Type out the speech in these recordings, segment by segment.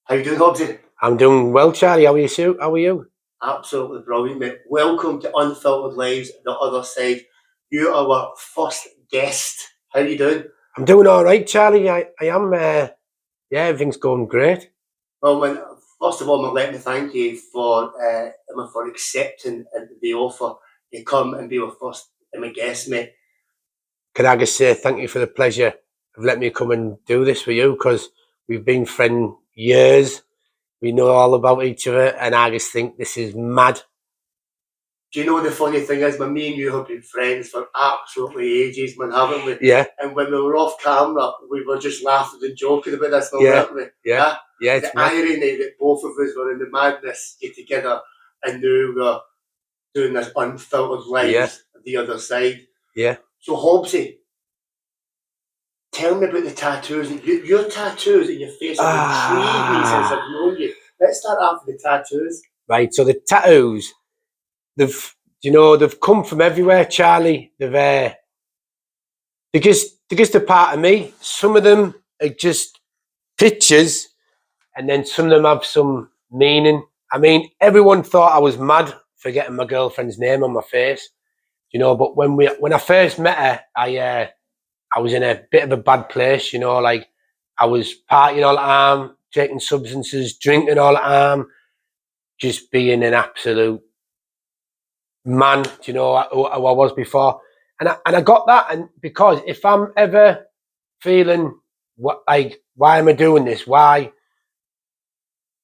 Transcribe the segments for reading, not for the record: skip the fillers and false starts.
How you doing, Hobbsy? I'm doing well, Charlie. How are you, Sue? How are you? Absolutely brilliant, mate. Welcome to Unfiltered Lives, the other side. You are our first guest. How you doing? I'm doing all right, Charlie. I am. Everything's going great. Well, first of all, let me thank you for accepting the offer to come and be our first my guest, mate. Can I just say thank you for the pleasure of letting me come and do this for you, because we've been friends years. We know all about each other, and I just think this is mad. Do you know the funny thing is, me and you have been friends for absolutely ages, man, haven't we? Yeah. And when we were off camera, we were just laughing and joking about this, weren't we? Yeah. Yeah. The irony that both of us were in the madness, get together, and now we're doing this unfiltered lives the other side. Yeah. So, Hobbsy, tell me about the tattoos. Your tattoos in your face have intrigued me since I've known you. Let's start off with the tattoos. Right. So the tattoos, they've come from everywhere, Charlie. They're just a part of me. Some of them are just pictures, and then some of them have some meaning. I mean, everyone thought I was mad for getting my girlfriend's name on my face, but when I first met her, I was in a bit of a bad place, like I was partying all the time, taking substances, drinking all the time, just being an absolute man, who I was before. And I got that, and because if I'm ever feeling why am I doing this? Why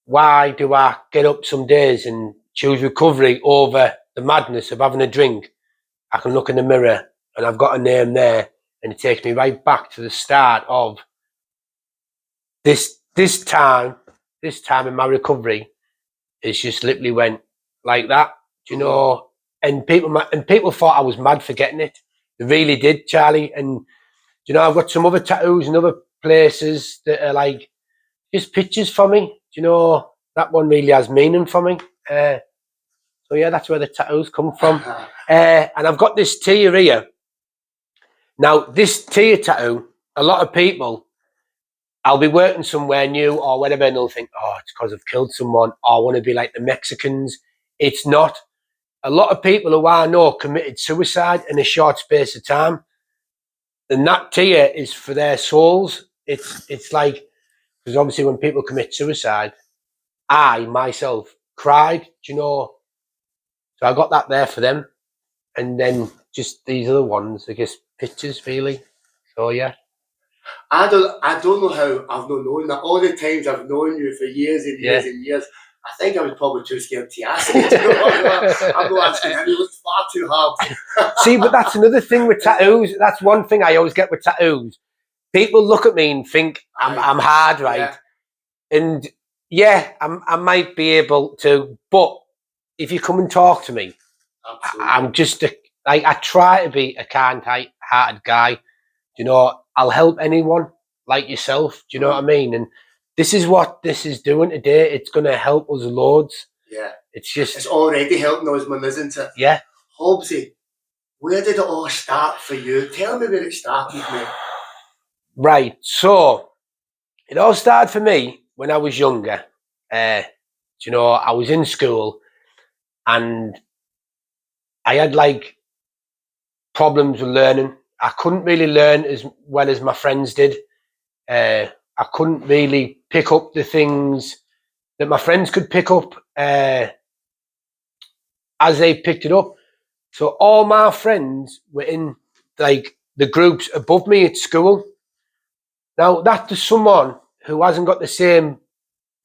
do I get up some days and choose recovery over the madness of having a drink? I can look in the mirror and I've got a name there, and it takes me right back to the start of this time in my recovery. It's just literally went like that, and people thought I was mad for getting it. They really did, Charlie. And I've got some other tattoos in other places that are like just pictures for me. That one really has meaning for me. So yeah, that's where the tattoos come from. And I've got this tear here. Now, this tear tattoo, a lot of people, I'll be working somewhere new or whatever, and they'll think, oh, it's because I've killed someone, or I want to be like the Mexicans. It's not. A lot of people who I know committed suicide in a short space of time. And that tear is for their souls. It's like, because obviously when people commit suicide, I myself cried, So I got that there for them. And then just these other ones, I guess, pictures really. So yeah. I don't know how I've not known that. All the times I've known you for years and years and years, I think I was probably too scared to ask you. I'm not asking him. He looks far too hard. See, but that's another thing with tattoos. That's one thing I always get with tattoos. People look at me and think I'm hard, right? Yeah. And yeah, I might be able to, but if you come and talk to me, I'm just I try to be a kind-hearted guy. I'll help anyone like yourself. Do you know what I mean? And this is what this is doing today. It's going to help us loads. Yeah. It's already helping us, man, isn't it? Yeah. Hobbsy, where did it all start for you? Tell me where it started, mate. Right. So it all started for me when I was younger. I was in school and I had like problems with learning. I couldn't really learn as well as my friends did. I couldn't really pick up the things that my friends could pick up as they picked it up. So all my friends were in like the groups above me at school. Now that to someone who hasn't got the same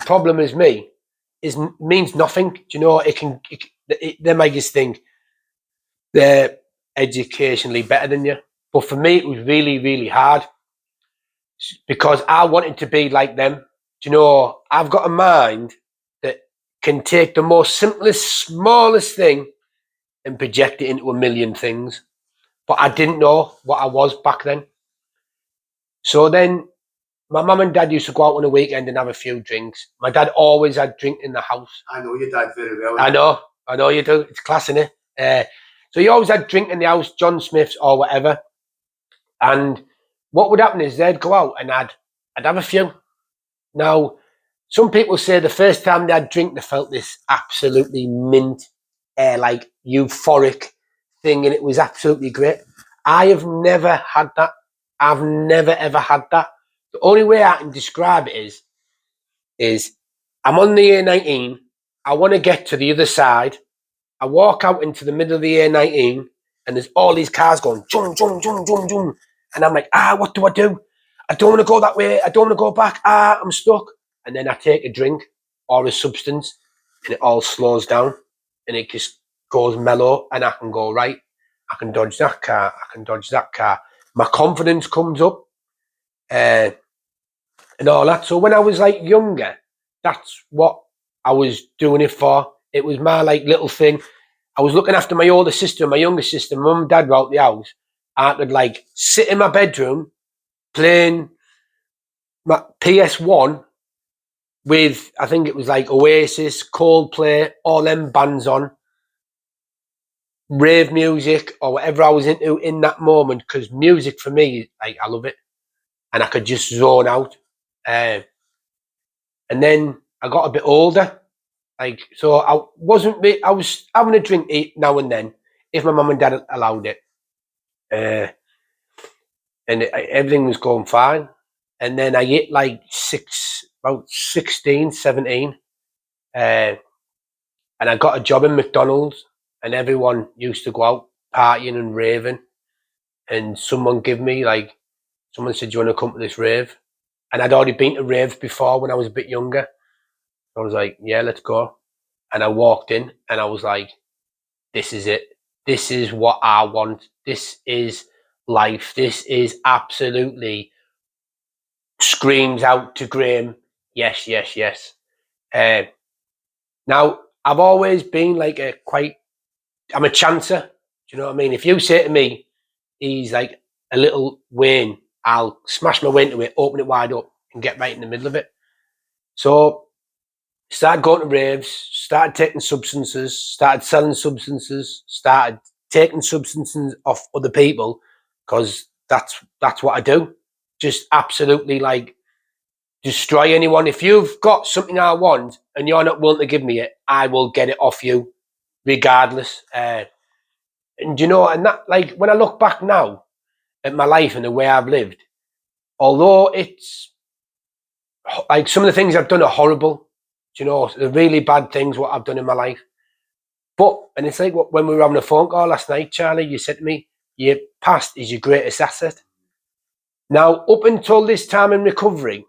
problem as me means nothing. They might just think they're educationally better than you. But for me, it was really, really hard because I wanted to be like them. I've got a mind that can take the most simplest, smallest thing and project it into a million things. But I didn't know what I was back then. So then my mum and dad used to go out on a weekend and have a few drinks. My dad always had drink in the house. I know your dad very well. I know you do. It's class, innit? So he always had drink in the house, John Smith's or whatever. And what would happen is they'd go out and I'd have a few. Now, some people say the first time they had drink, they felt this absolutely mint, like euphoric thing, and it was absolutely great. I have never had that. I've never ever had that. The only way I can describe it is I'm on the A19. I want to get to the other side. I walk out into the middle of the A19, and there's all these cars going, jum, jum, jum, jum, jum. And I'm like, what do I do? I don't want to go that way. I don't want to go back. I'm stuck. And then I take a drink or a substance, and it all slows down, and it just goes mellow, and I can go, right, I can dodge that car. I can dodge that car. My confidence comes up and all that. So when I was like younger, that's what I was doing it for. It was my like little thing. I was looking after my older sister and my younger sister. Mum and dad were out the house. I could like sit in my bedroom playing my PS1 with, I think it was like Oasis, Coldplay, all them bands on, rave music or whatever I was into in that moment. Because music for me, like I love it, and I could just zone out. And then I got a bit older. Like, so I was having a drink now and then if my mum and dad allowed it. And everything was going fine. And then I hit like about 16, 17. And I got a job in McDonald's, and everyone used to go out partying and raving. And someone said, do you want to come to this rave? And I'd already been to raves before when I was a bit younger. I was like, yeah, let's go. And I walked in and I was like, this is it. This is what I want. This is life. This is absolutely screams out to Graham, yes, yes, yes. Now, I've always been like I'm a chancer. Do you know what I mean? If you say to me, he's like a little Wayne, I'll smash my way into it, open it wide up and get right in the middle of it. So started going to raves, started taking substances, started selling substances, started taking substances off other people, because that's what I do. Just absolutely like destroy anyone. If you've got something I want and you're not willing to give me it, I will get it off you regardless. And you know, and that, like, when I look back now at my life and the way I've lived, although it's like some of the things I've done are horrible, you know, the really bad things what I've done in my life. But, and it's like when we were having a phone call last night, Charlie, you said to me, your past is your greatest asset. Now, up until this time in recovery,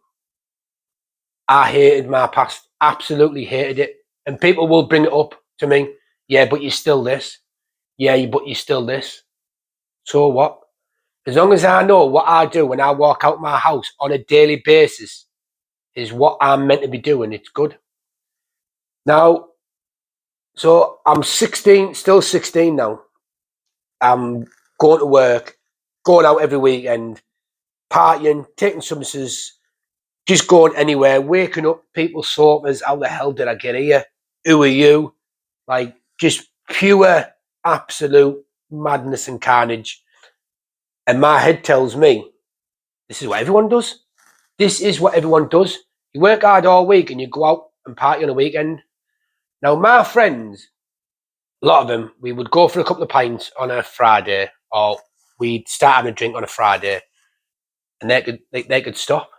I hated my past, absolutely hated it. And people will bring it up to me. Yeah, but you're still this. Yeah, but you're still this. So what? As long as I know what I do when I walk out my house on a daily basis is what I'm meant to be doing, it's good. Now, so I'm 16, still 16 now. I'm going to work, going out every weekend, partying, taking substances, just going anywhere, waking up people's sofas. How the hell did I get here? Who are you? Like, just pure, absolute madness and carnage. And my head tells me, this is what everyone does. This is what everyone does. You work hard all week and you go out and party on a weekend. Now, my friends, a lot of them, we would go for a couple of pints on a Friday, or we'd start having a drink on a Friday, and they could stop.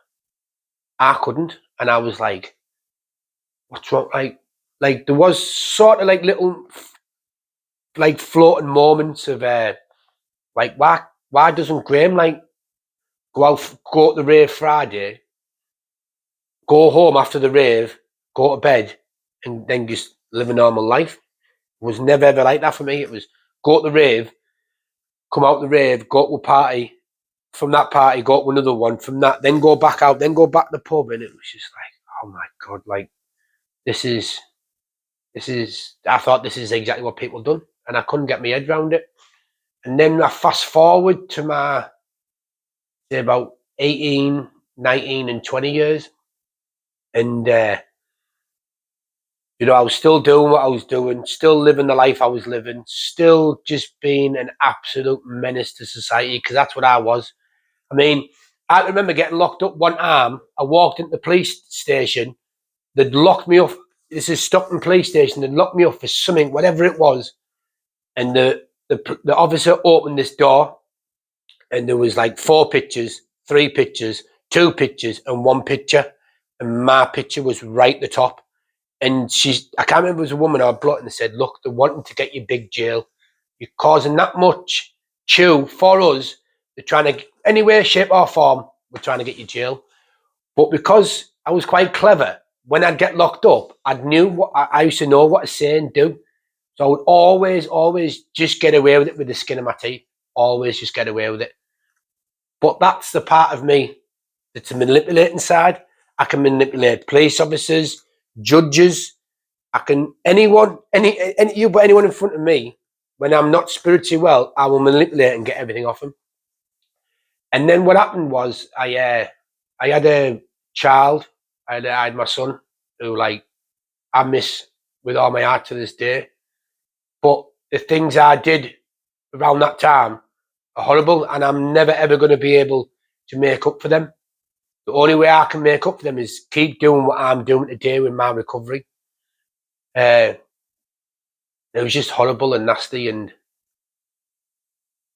I couldn't, and I was like, "What's wrong?" Like there was sort of like little, like floating moments of like why doesn't Graham like go to the rave Friday, go home after the rave, go to bed, and then just live a normal life? It was never ever like that for me. It was go to the rave, come out the rave, go to a party, from that party, go to another one, from that, then go back out, then go back to the pub. And it was just like, oh my God, like, this is, I thought this is exactly what people done. And I couldn't get my head around it. And then I fast forward to my, say, about 18, 19 and 20 years. And, you know, I was still doing what I was doing, still living the life I was living, still just being an absolute menace to society, because that's what I was. I mean, I remember getting locked up one arm. I walked into the police station they'd lock me up. This is Stockton Police Station. They'd lock me up for something, whatever it was. And the officer opened this door, and there was like 4 pictures, 3 pictures, 2 pictures, and 1 picture. And my picture was right at the top. And I can't remember if it was a woman or a bloke, and they said, look, they're wanting to get you big jail. You're causing that much chew for us. They're trying to, any way, shape or form, we're trying to get you jail. But because I was quite clever, when I'd get locked up, I used to know what to say and do. So I would always just get away with it with the skin of my teeth. Always just get away with it. But that's the part of me that's a manipulating side. I can manipulate police officers, judges. I can anyone in front of me. When I'm not spiritually well, I will manipulate and get everything off them. And then what happened was I had a child. I had my son, who like I miss with all my heart to this day. But the things I did around that time are horrible, and I'm never ever going to be able to make up for them. The only way I can make up for them is keep doing what I'm doing today with my recovery. It was just horrible and nasty, and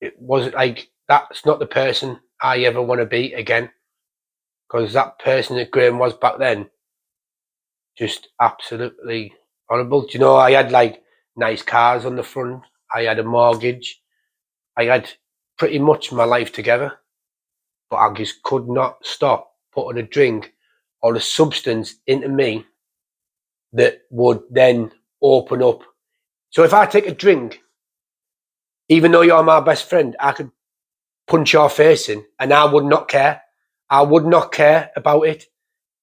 it wasn't like, that's not the person I ever want to be again, because that person that Graham was back then, just absolutely horrible. Do you know, I had like nice cars on the front, I had a mortgage, I had pretty much my life together, but I just could not stop putting a drink or a substance into me that would then open up. So if I take a drink, even though you're my best friend, I could punch your face in and I would not care. I would not care about it.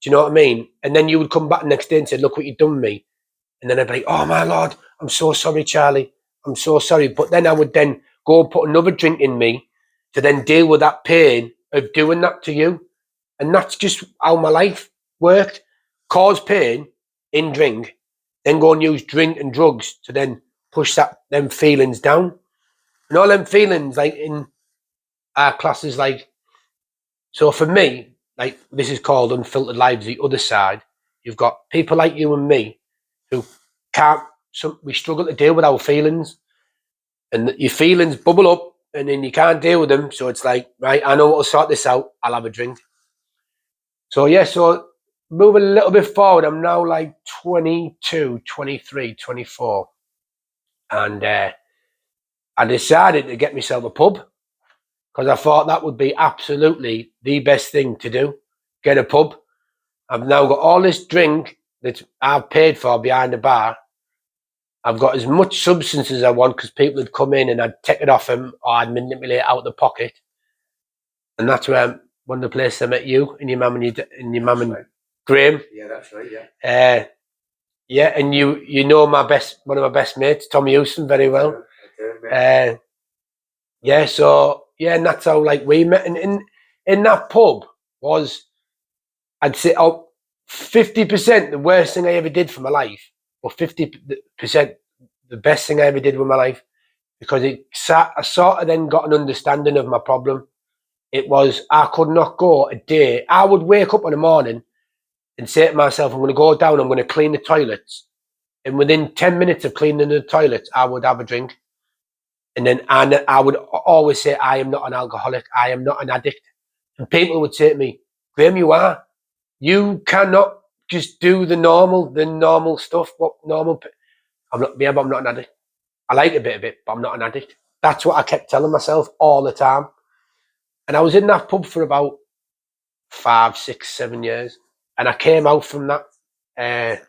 Do you know what I mean? And then you would come back the next day and say, look what you've done to me. And then I'd be like, oh my Lord, I'm so sorry, Charlie. I'm so sorry. But then I would then go and put another drink in me to then deal with that pain of doing that to you. And that's just how my life worked. Cause pain in drink, then go and use drink and drugs to then push them feelings down. And all them feelings, like in our classes, like, so for me, like, this is called Unfiltered Lives, the other side. You've got people like you and me who we struggle to deal with our feelings, and your feelings bubble up and then you can't deal with them. So it's like, right, I know what will sort this out. I'll have a drink. So yeah, so moving a little bit forward, I'm now like 22, 23, 24. And I decided to get myself a pub, because I thought that would be absolutely the best thing to do. Get a pub. I've now got all this drink that I've paid for behind the bar. I've got as much substance as I want, because people would come in and I'd take it off them, or I'd manipulate out the pocket. And that's where one of the places I met you and your mum and Graham. Yeah, that's right. Yeah. Yeah, and you know one of my best mates, Tommy Houston, very well. Yeah, so yeah, and that's how like we met. And in that pub was, I'd say, 50% the worst thing I ever did for my life, or 50% the best thing I ever did with my life, because I sort of then got an understanding of my problem. It was, I could not go a day. I would wake up in the morning and say to myself, I'm going to go down, I'm going to clean the toilets. And within 10 minutes of cleaning the toilets, I would have a drink. And then I would always say, I am not an alcoholic. I am not an addict. And people would say to me, Graham, you are. You cannot just do the normal stuff. What normal? But I'm not an addict. I like a bit of it, but I'm not an addict. That's what I kept telling myself all the time. And I was in that pub for about 5, 6, 7 years. And I came out from that, and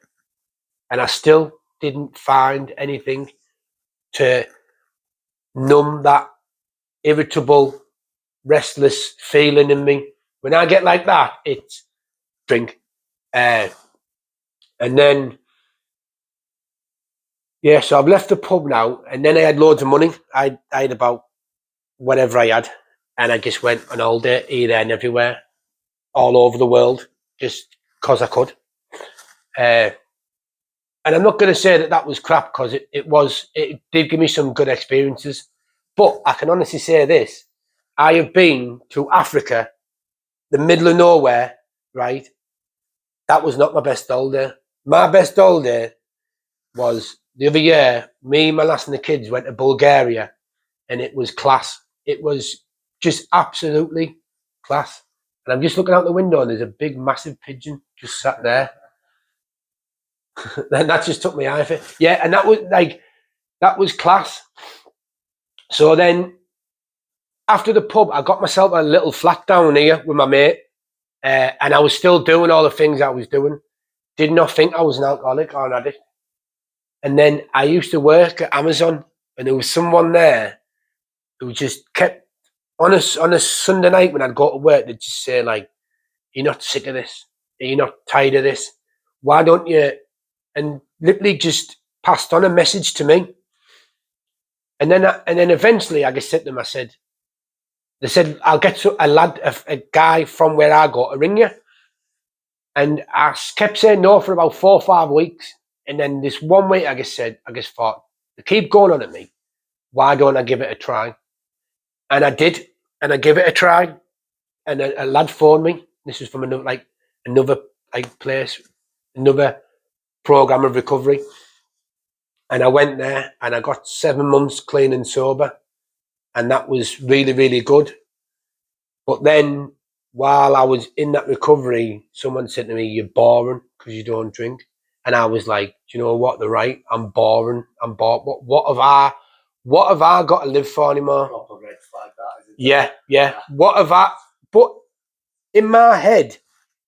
I still didn't find anything to numb that irritable, restless feeling in me. When I get like that, it's drink. And then, yeah, so I've left the pub now, and then I had loads of money. I had about whatever I had, and I just went on holiday here, there and everywhere, all over the world, just because I could. And I'm not going to say that was crap, because it did give me some good experiences. But I can honestly say this. I have been to Africa, the middle of nowhere, right? that was not my best old day. My best old day was the other year. Me, my lass and the kids went to Bulgaria, and it was class. It was just absolutely class. And I'm just looking out the window, and there's a big, massive pigeon just sat there. And that just took my eye off it. Yeah, and that was class. So then, after the pub, I got myself a little flat down here with my mate, and I was still doing all the things I was doing. Did not think I was an alcoholic or an addict. And then I used to work at Amazon, and there was someone there who just kept, on a Sunday night when I'd go to work, they'd just say, like, "You're not sick of this? Are you not tired of this? Why don't you?" And literally just passed on a message to me. And then eventually I just said to them, they said, "I'll get a guy from where I go to ring you." And I kept saying no for about 4 or 5 weeks. And then this one week I just thought, they keep going on at me. Why don't I give it a try? And I did. And I gave it a try. And a lad phoned me. This was from another place, another program of recovery. And I went there and I got 7 months clean and sober. And that was really, really good. But then while I was in that recovery, someone said to me, "You're boring because you don't drink." And I was like, "Do you know what? They're right. I'm boring. I'm bored. What have I got to live for anymore?" Proper red flag, that, isn't it? Yeah. What have I? But in my head,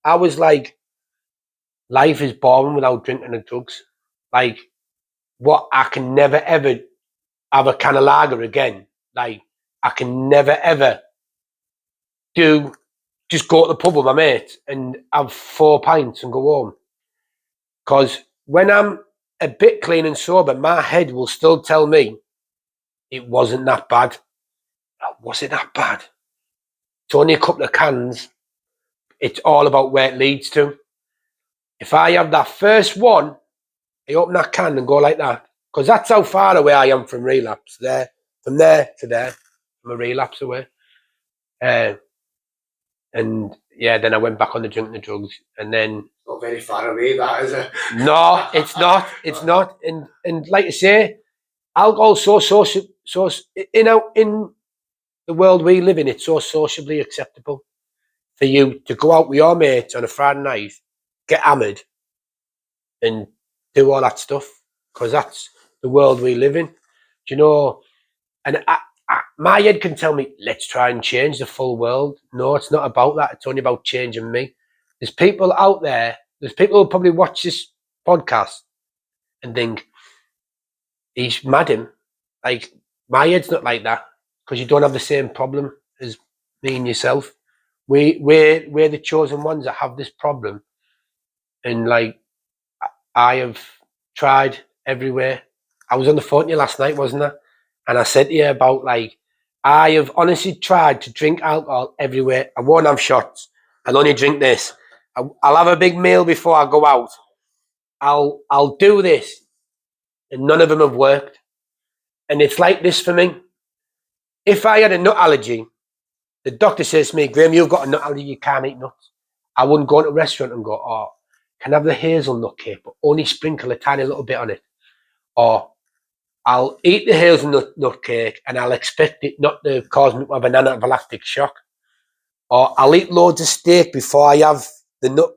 I was like, life is boring without drinking and drugs. Like, what? I can never ever have a can of lager again. Like, I can never ever just go to the pub with my mate and have 4 pints and go home. Because when I'm a bit clean and sober, my head will still tell me it wasn't that bad. Was it that bad? It's only a couple of cans. It's all about where it leads to. If I have that first one, I open that can and go like that. Because that's how far away I am from relapse. From there to there, I'm a relapse away. And yeah, then I went back on the drinking the drugs, and then not very far away, that, is it? No, it's not. It's not. And like I say, alcohol's so social. So in the world we live in, it's so sociably acceptable for you to go out with your mates on a Friday night, get hammered, and do all that stuff, because that's the world we live in. Do you know? And my head can tell me, let's try and change the full world. No, it's not about that. It's only about changing me. There's people out there. There's people who probably watch this podcast and think, he's mad him. Like, my head's not like that, because you don't have the same problem as me and yourself. We're the chosen ones that have this problem. And like, I have tried everywhere. I was on the phone to you last night, wasn't I? And I said to you about, like, I have honestly tried to drink alcohol everywhere. I won't have shots. I'll only drink this. I'll have a big meal before I go out. I'll do this. And none of them have worked. And it's like this for me. If I had a nut allergy, the doctor says to me, "Graham, you've got a nut allergy, you can't eat nuts." I wouldn't go to a restaurant and go, "Oh, can I have the hazelnut cake, but only sprinkle a tiny little bit on it?" Or I'll eat the hazelnut cake and I'll expect it not to cause me a banana anaphylactic shock. Or I'll eat loads of steak before I have the nut.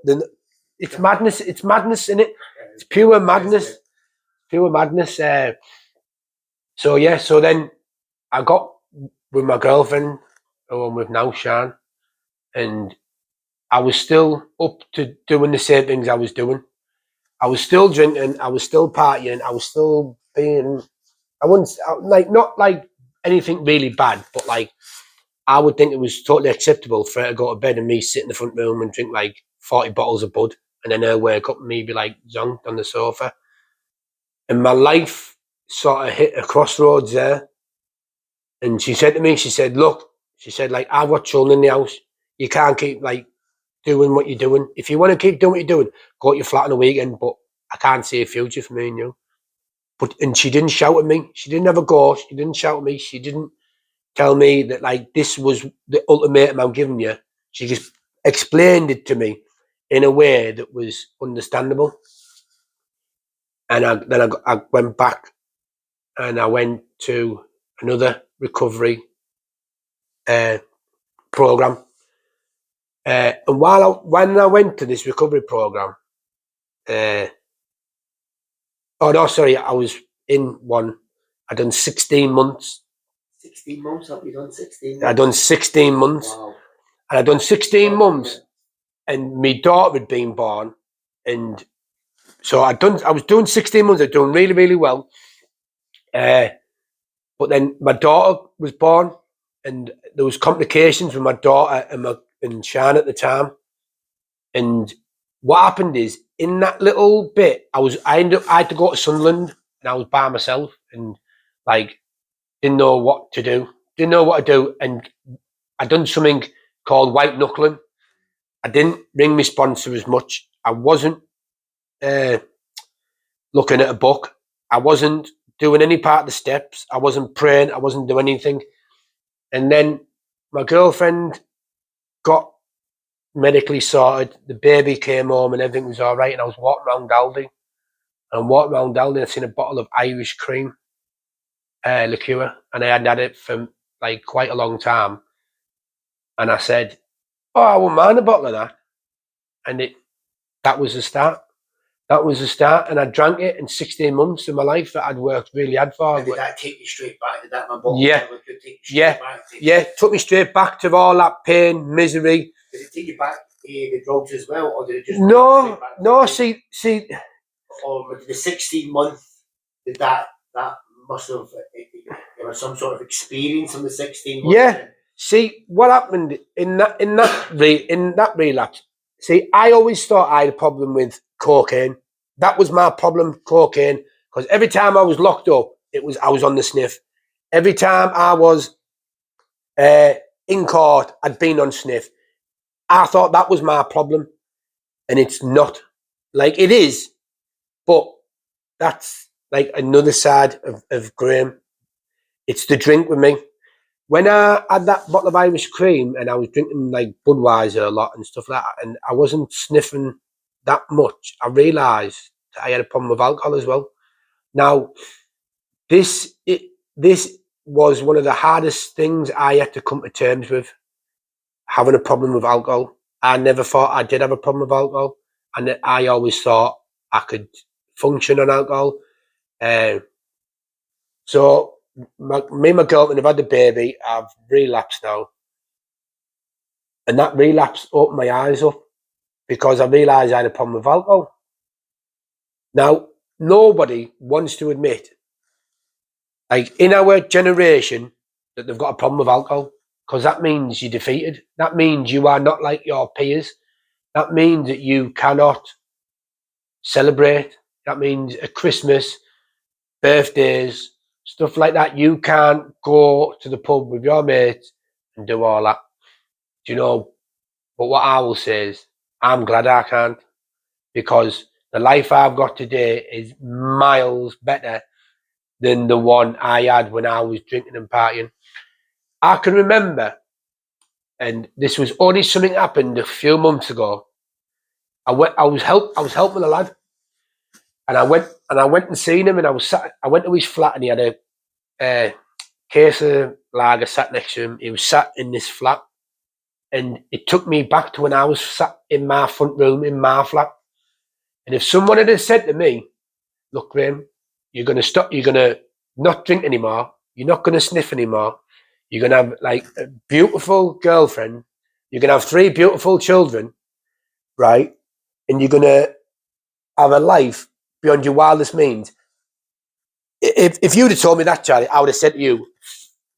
It's madness. It's madness, isn't it? It's pure madness. Pure madness. So yeah, so then I got with my girlfriend, who I'm with now, Shan, and I was still up to doing the same things I was doing. I was still drinking, I was still partying, I was still being, not like anything really bad, but like, I would think it was totally acceptable for her to go to bed and me sit in the front room and drink like 40 bottles of bud, and then her wake up and me be like zonked on the sofa. And my life sort of hit a crossroads there. And she said to me, she said, "Look," she said, like, "I've got children in the house. You can't keep like doing what you're doing. If you want to keep doing what you're doing, go to your flat on the weekend, but I can't see a future for me and you." And she didn't shout at me. She didn't have a go. She didn't shout at me. She didn't tell me that like this was the ultimatum I'm giving you. She just explained it to me in a way that was understandable. And I went back and I went to another recovery program. And when I went to this recovery program, I was in one. I done 16 months. 16 months? Have you done 16 months? I done 16 months. Wow. And I done 16 months, and my daughter had been born, and so I was doing 16 months. I was doing really, really well. But then my daughter was born, and there was complications with my daughter and Shan at the time. And what happened is, in that little bit, I had to go to Sunderland, and I was by myself, and like didn't know what to do, and I done something called white knuckling. I didn't ring my sponsor as much. I wasn't looking at a book. I wasn't doing any part of the steps. I wasn't praying. I wasn't doing anything. And then my girlfriend got medically sorted. The baby came home and everything was all right. And I was walking around Aldi. And I seen a bottle of Irish cream liqueur. And I hadn't had it for like quite a long time. And I said, oh, I wouldn't mind a bottle of that. And that was the start. That was the start, and I drank it in 16 months of my life that I'd worked really hard for. And did that take you straight back? Did that my bottle? Yeah. Took me straight back to all that pain, misery. Did it take you back to the drugs as well, or did it just? No. See. Or the 16 months, did that must have there was some sort of experience in the 16 months. Yeah. See what happened in that relapse. See, I always thought I had a problem with cocaine. That was my problem, cocaine, because every time I was locked up, I was on the sniff. Every time I was in court, I'd been on sniff. I thought that was my problem, and it's not. Like, it is, but that's like another side of Graham. It's the drink with me. When I had that bottle of Irish cream and I was drinking like Budweiser a lot and stuff like that, and I wasn't sniffing that much, I realised that I had a problem with alcohol as well. Now, this was one of the hardest things I had to come to terms with, having a problem with alcohol. I never thought I did have a problem with alcohol, and I always thought I could function on alcohol. So me and my girlfriend have had the baby. I've relapsed now, and that relapse opened my eyes up because I realised I had a problem with alcohol. Now, nobody wants to admit, like in our generation, that they've got a problem with alcohol, because that means you're defeated. That means you are not like your peers. That means that you cannot celebrate. That means at Christmas, birthdays, stuff like that, you can't go to the pub with your mates and do all that. Do you know? But what I will say is, I'm glad I can't, because the life I've got today is miles better than the one I had when I was drinking and partying. I can remember, and this was only something that happened a few months ago. I was helping a lad, and I went and seen him, and I went to his flat, and he had a case of lager sat next to him. He was sat in this flat, and it took me back to when I was sat in my front room in my flat. And if someone had said to me, look, Graham, you're going to stop, you're going to not drink anymore, you're not going to sniff anymore, you're going to have like a beautiful girlfriend, you're going to have 3 beautiful children, right? And you're going to have a life beyond your wildest means. If you'd have told me that, Charlie, I would have said to you,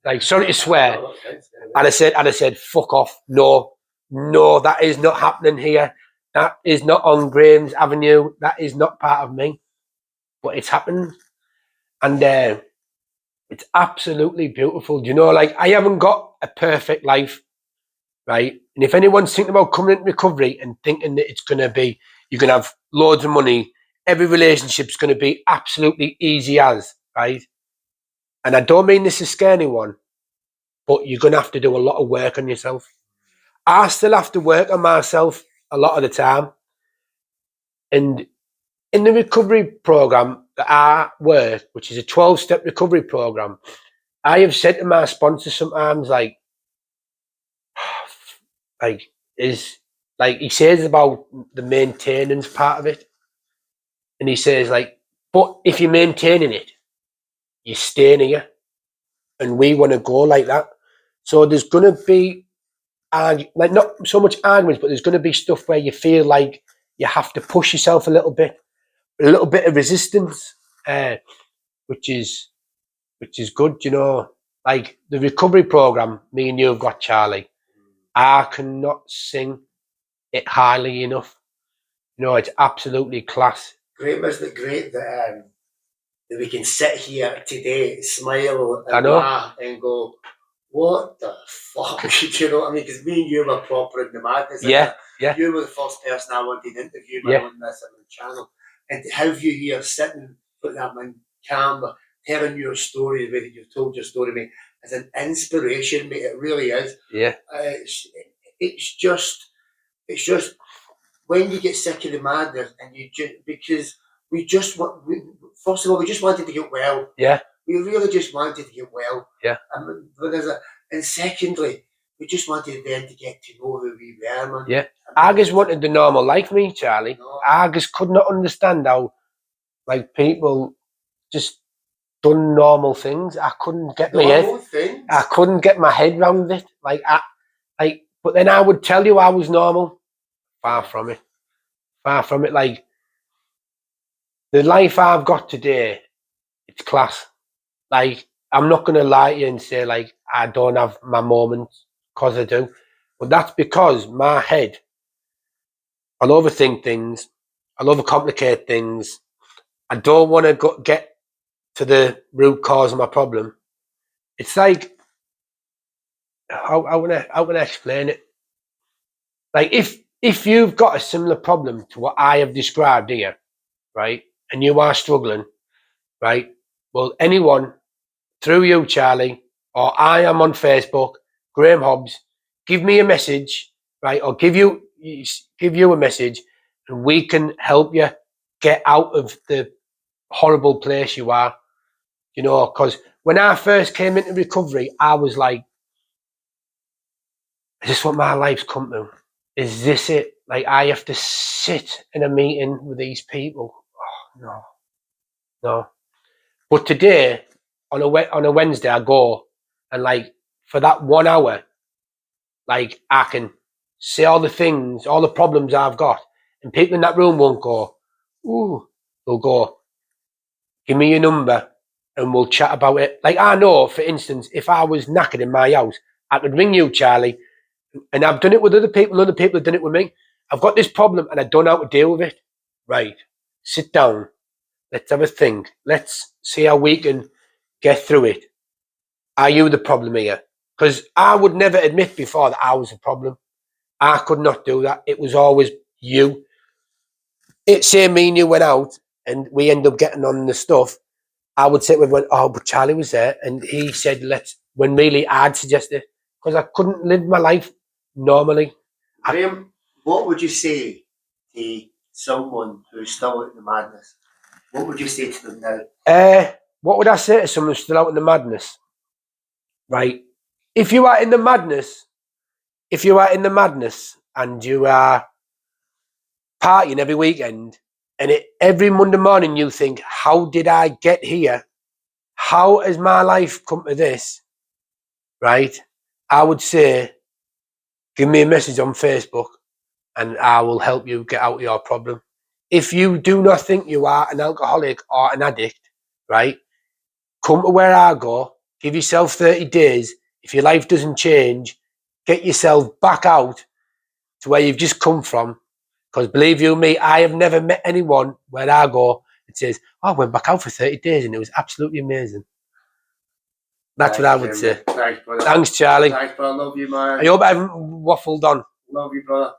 like, sorry to swear, I'd have said, fuck off. No, that is not happening here. That is not on Graham's Avenue. That is not part of me. But it's happened. And it's absolutely beautiful. Do you know, like, I haven't got a perfect life, right? And if anyone's thinking about coming into recovery and thinking that it's going to be, you're going to have loads of money, every relationship's going to be absolutely easy as, right? And I don't mean this to scare anyone, but you're going to have to do a lot of work on yourself. I still have to work on myself a lot of the time. And in the recovery program that I work, which is a 12-step recovery program, I have said to my sponsors sometimes, like he says about the maintenance part of it, and he says like, but if you're maintaining it, you're staying here, and we want to go like that. So there's going to be like not so much arguments, but there's going to be stuff where you feel like you have to push yourself a little bit of resistance, which is good, you know. Like the recovery program, me and you have got, Charlie. I cannot sing it highly enough. You know, it's absolutely class. Great, wasn't it great that we can sit here today, smile I and know. laugh and go, what the fuck? You know what I mean? Because me and you were proper in the madness. Yeah, yeah. You were the first person I wanted to interview when on this on the channel. And to have you here sitting, putting that on camera, telling your story the way that you've told your story, mate, is an inspiration, mate. It really is. Yeah. It's just when you get sick of the madness and you just, because first of all, we just wanted to get well. Yeah. We really just wanted to get well. Yeah. And secondly, we just wanted then to get to know who we were, man. Yeah. I just wanted the normal life, me, Charlie. No. I just could not understand how, like, people just done normal things. I couldn't get my head. I couldn't get my head round it. But then I would tell you I was normal. Far from it. Far from it. Like, the life I've got today, it's class. Like, I'm not going to lie to you and say, like, I don't have my moments, because I do. But that's because my head, I'll overthink things. I'll overcomplicate things. I don't want to get to the root cause of my problem. It's like, how can I explain it? Like, if you've got a similar problem to what I have described here, right, and you are struggling, right, well, anyone through you, Charlie, or I am on Facebook, Graham Hobbs, give me a message, right, or give you a message, and we can help you get out of the horrible place you are, you know. Because when I first came into recovery, I was like, is this what my life's come to? Is this it? Like, I have to sit in a meeting with these people? Oh, no. But today, on a Wednesday, I go, and like, for that 1 hour, like, I can say all the things, all the problems I've got, and people in that room won't go, ooh. They'll go, give me your number and we'll chat about it. Like, I know, for instance, if I was knackered in my house, I could ring you, Charlie, and I've done it with other people have done it with me. I've got this problem and I don't know how to deal with it. Right, sit down. Let's have a think. Let's see how we can get through it. Are you the problem here? Because I would never admit before that I was the problem. I could not do that. It was always you. Say me and you went out and we end up getting on the stuff. I would say to everyone, oh, but Charlie was there. And he said, when really I'd suggest it. Because I couldn't live my life normally. Graham, what would you say to someone who's still out in the madness? What would you say to them now? What would I say to someone who's still out in the madness? Right. If you are in the madness and you are partying every weekend, and every Monday morning you think, how did I get here? How has my life come to this? Right? I would say, give me a message on Facebook and I will help you get out of your problem. If you do not think you are an alcoholic or an addict, right, come to where I go, give yourself 30 days. If your life doesn't change, get yourself back out to where you've just come from. Because believe you me, I have never met anyone where I go and says, oh, I went back out for 30 days and it was absolutely amazing. That's what I would say. Thanks, brother. Thanks, Charlie. Thanks, brother. Love you, man. I hope I haven't waffled on. Love you, brother.